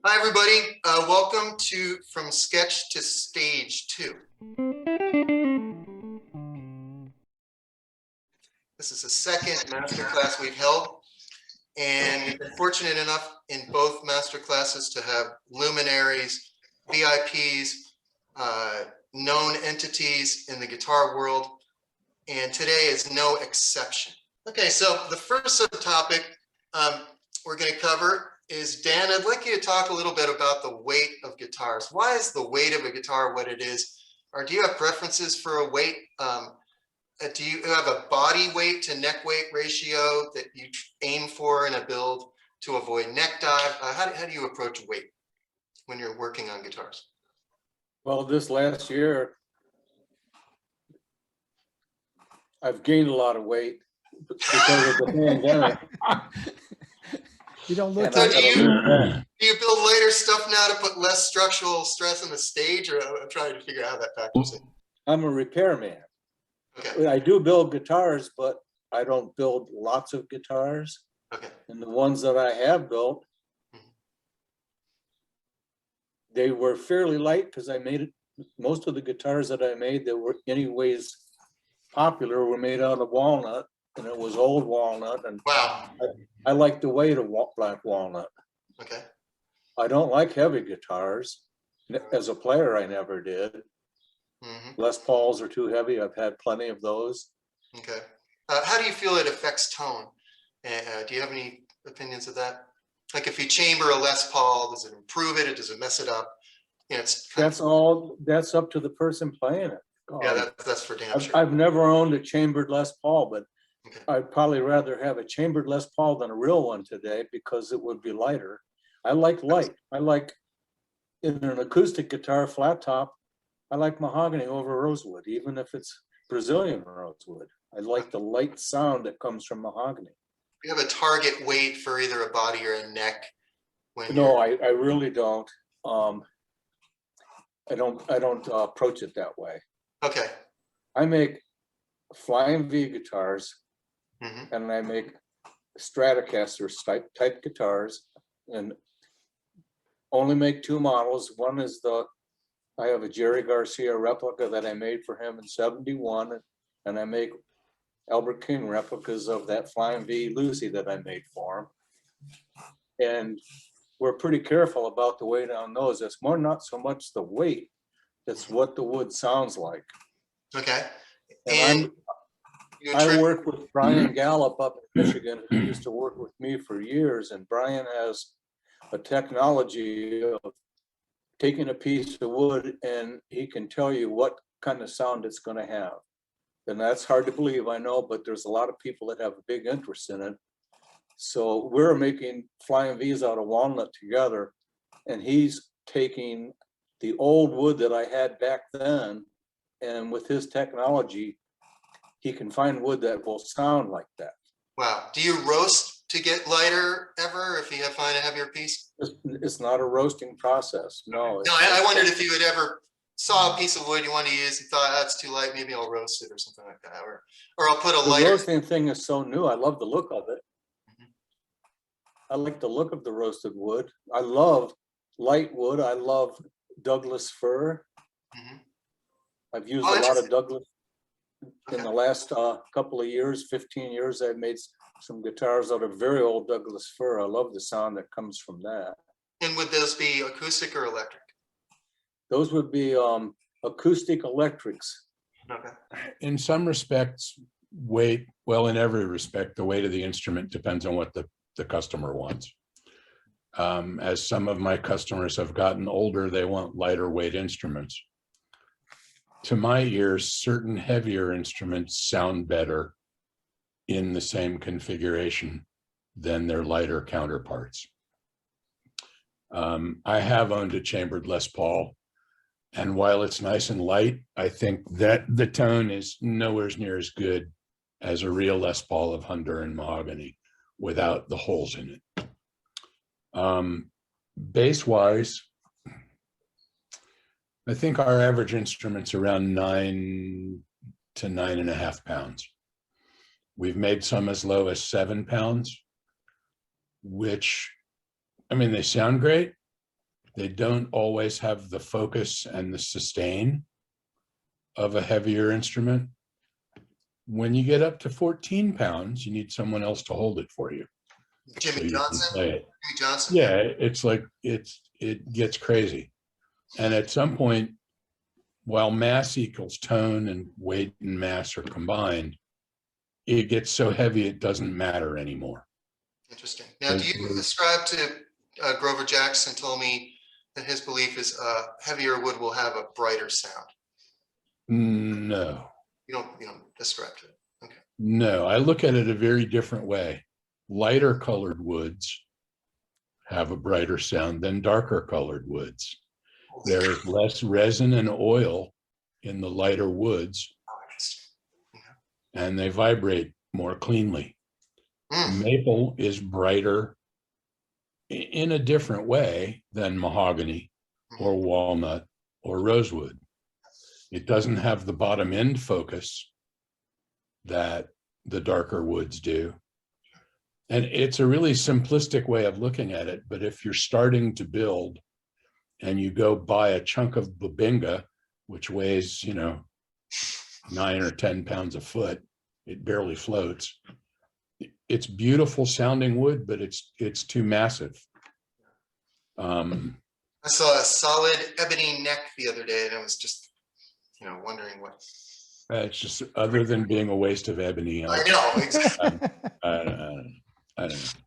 Hi, everybody. Welcome to From Sketch to Stage 2. This is the second masterclass we've held, and we've been fortunate enough in both masterclasses to have luminaries, VIPs, known entities in the guitar world, and today is no exception. Okay, so the first subtopic we're going to cover is, Dan, I'd like you to talk a little bit about the weight of guitars. Why is the weight of a guitar what it is? Or do you have preferences for a weight? Do you have a body weight to neck weight ratio that you aim for in a build to avoid neck dive? How do you approach weight when you're working on guitars? Well, this last year, I've gained a lot of weight because of the pandemic. You don't look. So do you build later stuff now to put less structural stress on the stage, or I'm trying to figure out how that factors in? I'm a repairman. Okay. I do build guitars, but I don't build lots of guitars. Okay. And the ones that I have built, they were fairly light because I made it. Most of the guitars that I made that were anyways popular were made out of walnut, and it was old walnut. And Wow. I like the weight of black walnut. Okay. I don't like heavy guitars. As a player, I never did. Les Pauls are too heavy. I've had plenty of those. Okay. How do you feel it affects tone? Do you have any opinions of that? Like if you chamber a Les Paul, does it improve it or does it mess it up? You know, That's up to the person playing it. Yeah, that's for damn sure. I've never owned a chambered Les Paul, but okay. I'd probably rather have a chambered Les Paul than a real one today because it would be lighter. I like light. I like, in an acoustic guitar, flat top, I like mahogany over rosewood, even if it's Brazilian rosewood. I like the light sound that comes from mahogany. Do you have a target weight for either a body or a neck? No, I really don't. I don't approach it that way. Okay. I make Flying V guitars, and I make Stratocaster type guitars, and only make two models. One is I have a Jerry Garcia replica that I made for him in '71, and I make Albert King replicas of that Flying V Lucy that I made for him. And we're pretty careful about the weight on those. It's more not so much the weight, it's what the wood sounds like. Okay. And I work with Brian Gallup up in Michigan, who used to work with me for years, and Brian has a technology of taking a piece of wood and he can tell you what kind of sound it's going to have. And that's hard to believe, I know, but there's a lot of people that have a big interest in it. So we're making Flying V's out of walnut together, and he's taking the old wood that I had back then, and with his technology, he can find wood that will sound like that. Wow. Do you roast to get lighter ever if you find a heavier piece? It's not a roasting process. No. No, I wondered if you had ever saw a piece of wood you wanted to use, you thought that's too light, maybe I'll roast it or something like that, or I'll put a lighter. The roasting thing is so new. I love the look of it. I like the look of the roasted wood. I love light wood. I love Douglas fir. I've used a lot of Douglas in the last couple of years, 15 years. I've made some guitars out of very old Douglas fir. I love the sound that comes from that. And would those be acoustic or electric? Those would be acoustic electrics. Okay. In some respects, weight, well, in every respect, the weight of the instrument depends on what the customer wants. As some of my customers have gotten older, they want lighter weight instruments. To my ears, certain heavier instruments sound better in the same configuration than their lighter counterparts. I have owned a chambered Les Paul, and while it's nice and light, I think that the tone is nowhere near as good as a real Les Paul of Honduran mahogany without the holes in it. Bass-wise, I think our average instrument's around 9 to 9.5 pounds. We've made some as low as 7 pounds, which, I mean, they sound great, They don't always have the focus and the sustain of a heavier instrument. When you get up to 14 pounds, you need someone else to hold it for you. Jimmy so you can Johnson. play it. Jimmy Johnson. Yeah, it's like it gets crazy. And at some point, while mass equals tone and weight and mass are combined, it gets so heavy it doesn't matter anymore. Interesting. Now, do you ascribe to Grover Jackson told me that his belief is heavier wood will have a brighter sound. No. You don't ascribe to it. Okay. No, I look at it a very different way. Lighter colored woods have a brighter sound than darker colored woods. There is less resin and oil in the lighter woods, and they vibrate more cleanly. Maple is brighter in a different way than mahogany or walnut or rosewood. It doesn't have the bottom end focus that the darker woods do. And it's a really simplistic way of looking at it. But if you're starting to build and you go buy a chunk of bubinga, which weighs, 9 or 10 pounds a foot, it barely floats. It's beautiful sounding wood, but it's too massive. I saw a solid ebony neck the other day, and I was just, wondering what. It's just, other than being a waste of ebony. I know, exactly. I don't know.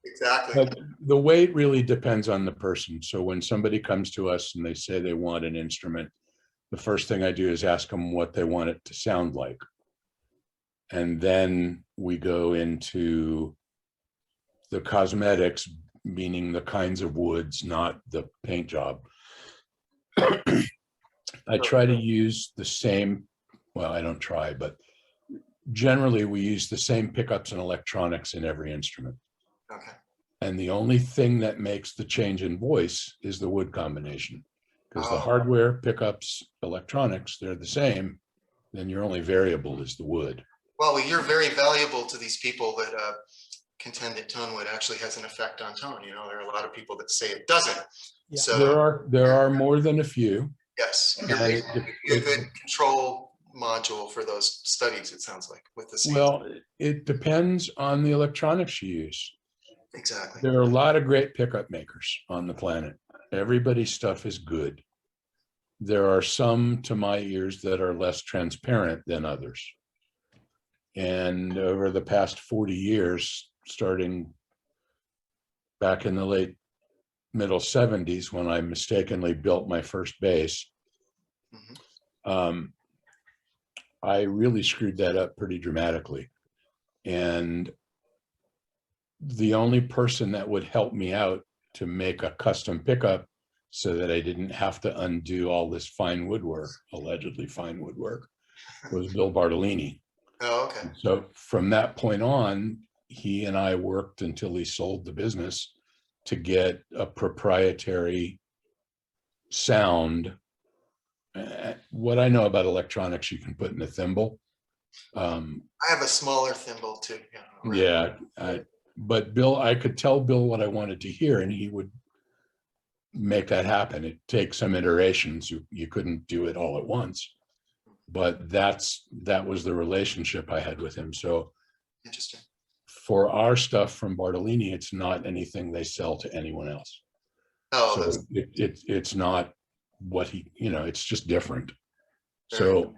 Exactly. But the weight really depends on the person. So when somebody comes to us and they say they want an instrument, the first thing I do is ask them what they want it to sound like. And then we go into the cosmetics, meaning the kinds of woods, not the paint job. I try to use the same, well, I don't try, but generally we use the same pickups and electronics in every instrument. Okay. And the only thing that makes the change in voice is the wood combination. Because the hardware, pickups, electronics, they're the same. Then your only variable is the wood. Well, you're very valuable to these people that contend that Tonewood actually has an effect on tone. There are a lot of people that say it doesn't. Yeah. So there are more than a few. yes, you're And a good control module for those studies, it sounds like, with the same. Well, it depends on the electronics you use. Exactly. There are a lot of great pickup makers on the planet. Everybody's stuff is good. There are some, to my ears, that are less transparent than others. And over the past 40 years, starting back in the middle 70s, when I mistakenly built my first bass, I really screwed that up pretty dramatically. And the only person that would help me out to make a custom pickup so that I didn't have to undo all this fine woodwork, allegedly fine woodwork, was Bill Bartolini. Oh, okay. So from that point on, he and I worked until he sold the business to get a proprietary sound. What I know about electronics, you can put in a thimble. I have a smaller thimble too. Yeah, but Bill, I could tell Bill what I wanted to hear, and he would make that happen. It takes some iterations. You couldn't do it all at once, but that was the relationship I had with him. So interesting. For our stuff from Bartolini, it's not anything they sell to anyone else. Oh, so it's not what it's just different. Very So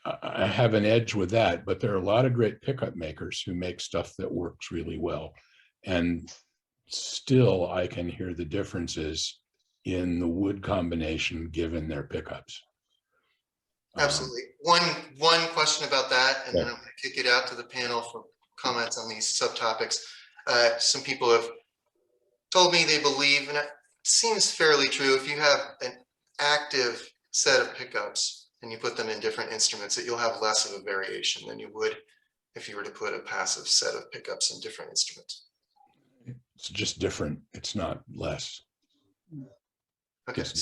I have an edge with that, but there are a lot of great pickup makers who make stuff that works really well. And still I can hear the differences in the wood combination given their pickups. Absolutely. One question about that, and Yeah. then I'm going to kick it out to the panel for comments on these subtopics. Some people have told me they believe, and it seems fairly true, if you have an active set of pickups and you put them in different instruments, that you'll have less of a variation than you would if you were to put a passive set of pickups in different instruments. It's just different. It's not less. Okay, It's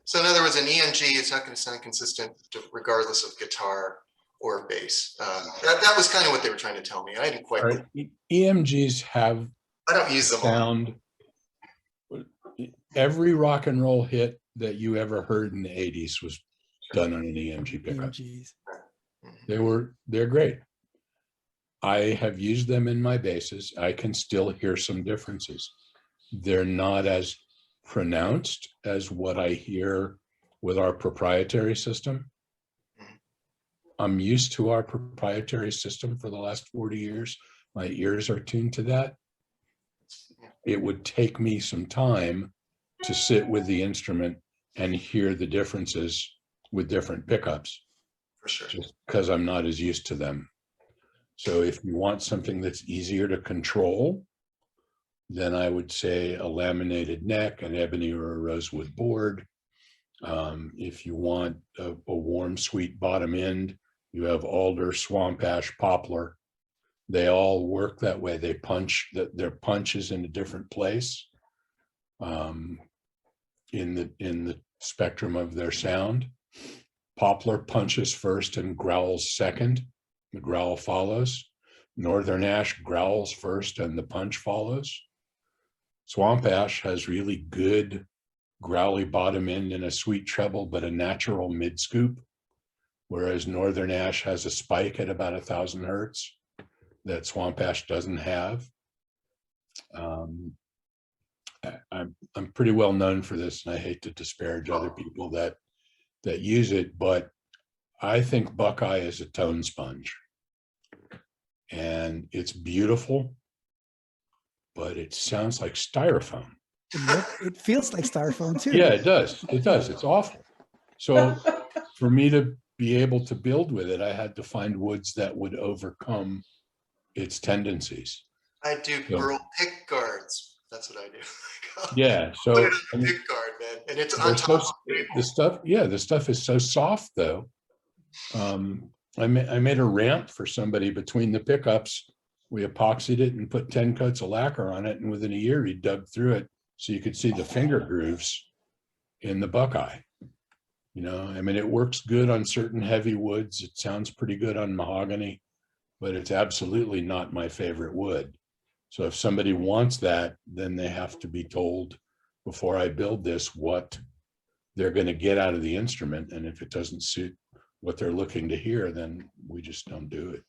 so in other words, an EMG is not going to sound consistent regardless of guitar or bass. That was kind of what they were trying to tell me. I didn't quite. Right. EMGs have I don't use them all. sound. every rock and roll hit that you ever heard in the 80s was done on an EMG pickup. EMGs. They're great. I have used them in my basses. I can still hear some differences. They're not as pronounced as what I hear with our proprietary system. I'm used to our proprietary system for the last 40 years. My ears are tuned to that. It would take me some time to sit with the instrument and hear the differences with different pickups, For sure. just because I'm not as used to them. So if you want something that's easier to control, then I would say a laminated neck, an ebony or a rosewood board. If you want a warm, sweet bottom end, you have alder, swamp ash, poplar. They all work that way. They punch, their punch is in a different place in the spectrum of their sound. Poplar punches first and growls second. The growl follows. Northern ash growls first and the punch follows. Swamp ash has really good growly bottom end and a sweet treble, but a natural mid scoop. Whereas Northern ash has a spike at about 1,000 hertz that swamp ash doesn't have. I'm pretty well known for this, and I hate to disparage other people that use it, but I think Buckeye is a tone sponge. And it's beautiful, but it sounds like styrofoam. It feels like styrofoam too. Yeah, it does. It does. It's awful. So for me to be able to build with it, I had to find woods that would overcome its tendencies. I do So- burl pick guards. That's what I do. Yeah. Put So it on I the mean, pick guard, man. And it's they're on so- top of the table. the stuff, yeah, the stuff is so soft though. I made a ramp for somebody between the pickups. We epoxied it and put 10 coats of lacquer on it, and within a year he dug through it so you could see the finger grooves in the Buckeye. You know, I mean, it works good on certain heavy woods. It sounds pretty good on mahogany, but it's absolutely not my favorite wood. So if somebody wants that, then they have to be told before I build this what they're going to get out of the instrument. And if it doesn't suit what they're looking to hear, then we just don't do it.